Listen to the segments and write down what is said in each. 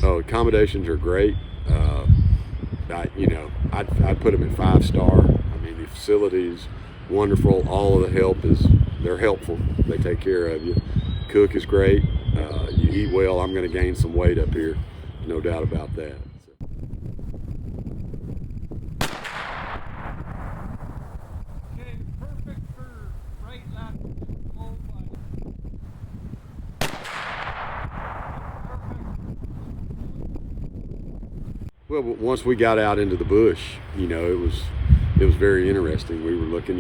Oh, accommodations are great. I'd put them at 5-star. I mean, the facility's wonderful. All of the help they're helpful. They take care of you. Cook is great. You eat well. I'm going to gain some weight up here, no doubt about that. Okay, perfect for right, left, low, Well, once we got out into the bush, it was very interesting. We were looking,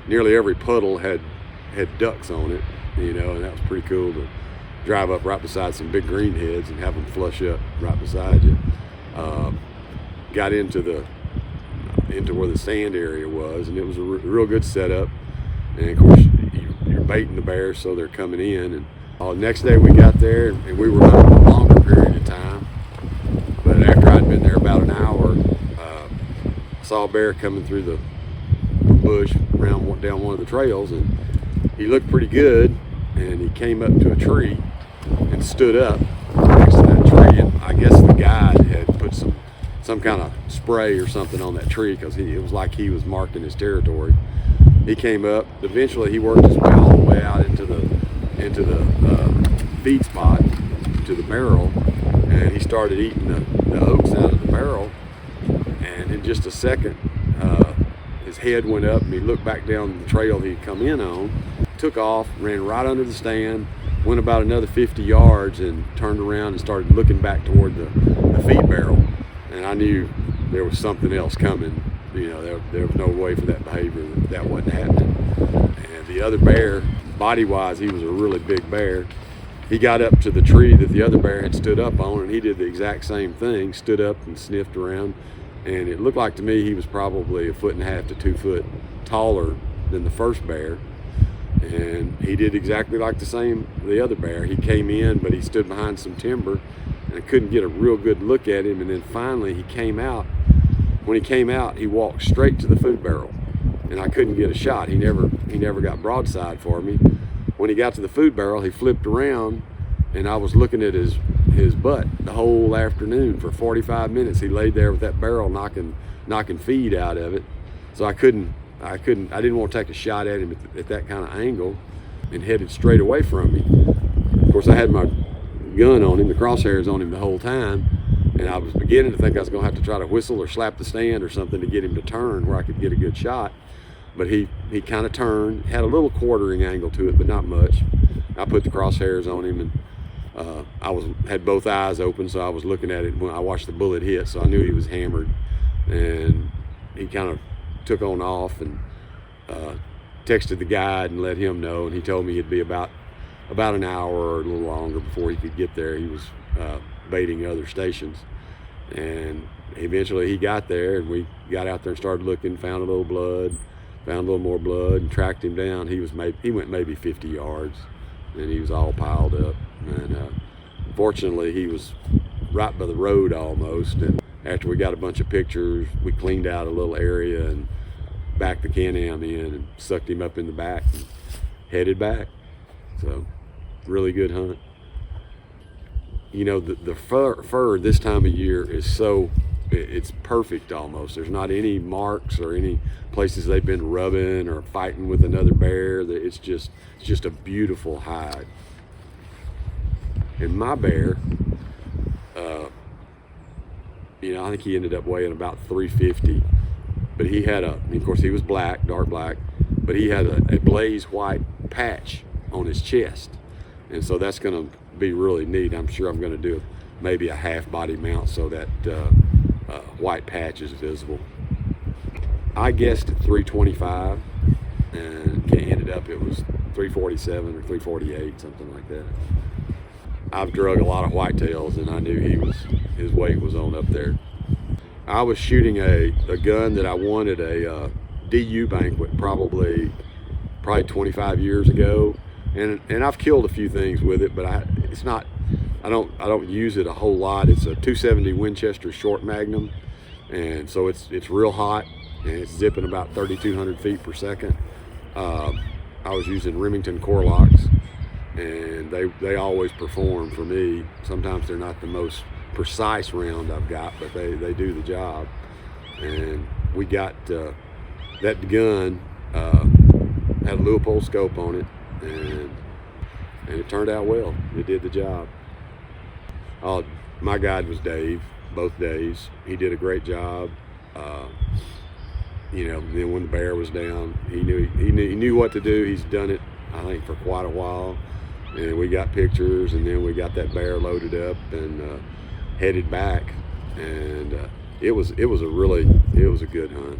nearly every puddle had ducks on it, and that was pretty cool to drive up right beside some big greenheads and have them flush up right beside you. Got into where the sand area was, and it was a real good setup. And of course, you're baiting the bears, so they're coming in. And next day we got there, and we were hunting a longer period of time. But after I'd been there about an hour, I saw a bear coming through the bush down one of the trails, and he looked pretty good. And he came up to a tree and stood up next to that tree. And I guess the guide had put some kind of spray or something on that tree, because it was like he was marking his territory. He came up. Eventually, he worked his way all the way out into the feed spot, to the barrel, and he started eating the oats out of the barrel. And in just a second, his head went up, and he looked back down the trail he'd come in on, took off, ran right under the stand, went about another 50 yards, and turned around and started looking back toward the feed barrel. And I knew there was something else coming. There was no way for that behavior that wasn't happening. And the other bear, body-wise, he was a really big bear. He got up to the tree that the other bear had stood up on, and he did the exact same thing, stood up and sniffed around. And it looked like to me he was probably 1.5 to 2 foot taller than the first bear. And he did exactly like the other bear. He came in, but he stood behind some timber, and I couldn't get a real good look at him. And then finally he came out. When he came out, he walked straight to the food barrel, and I couldn't get a shot. He never got broadside for me. When he got to the food barrel, he flipped around, and I was looking at his butt the whole afternoon. For 45 minutes he laid there with that barrel knocking feed out of it. So I didn't want to take a shot at him at that kind of angle, and headed straight away from me. Of course, I had my gun on him, the crosshairs on him the whole time, and I was beginning to think I was going to have to try to whistle or slap the stand or something to get him to turn where I could get a good shot. But he kind of turned, had a little quartering angle to it, but not much. I put the crosshairs on him, and I had both eyes open, so I was looking at it when I watched the bullet hit, so I knew he was hammered. And he kind of took on off, and texted the guide and let him know, and he told me it'd be about an hour or a little longer before he could get there. He was baiting other stations, and eventually he got there, and we got out there and started looking, found a little more blood, and tracked him down. He went maybe 50 yards, and he was all piled up. And fortunately, he was right by the road almost. And after we got a bunch of pictures, we cleaned out a little area and backed the Can-Am in and sucked him up in the back and headed back. So, really good hunt. The fur this time of year is it's perfect almost. There's not any marks or any places they've been rubbing or fighting with another bear. It's just a beautiful hide. And my bear, I think he ended up weighing about 350. But he had of course he was black, dark black, but he had a blaze white patch on his chest. And so that's going to be really neat. I'm sure I'm going to do maybe a half body mount so that white patch is visible. I guessed at 325, and ended up it was 347 or 348, something like that. I've drug a lot of whitetails, and I knew his weight was on up there. I was shooting a gun that I won at a DU banquet probably 25 years ago, and I've killed a few things with it, but I don't use it a whole lot. It's a 270 Winchester short magnum, and so it's real hot, and it's zipping about 3,200 feet per second. I was using Remington core locks, and they always perform for me. Sometimes they're not the most precise round I've got, but they do the job. And we got that gun had a Leupold scope on it, and it turned out well. It did the job. My guide was Dave both days. He did a great job. Then when the bear was down, he knew what to do. He's done it, I think, for quite a while. And we got pictures, and then we got that bear loaded up and headed back. And it was a good hunt.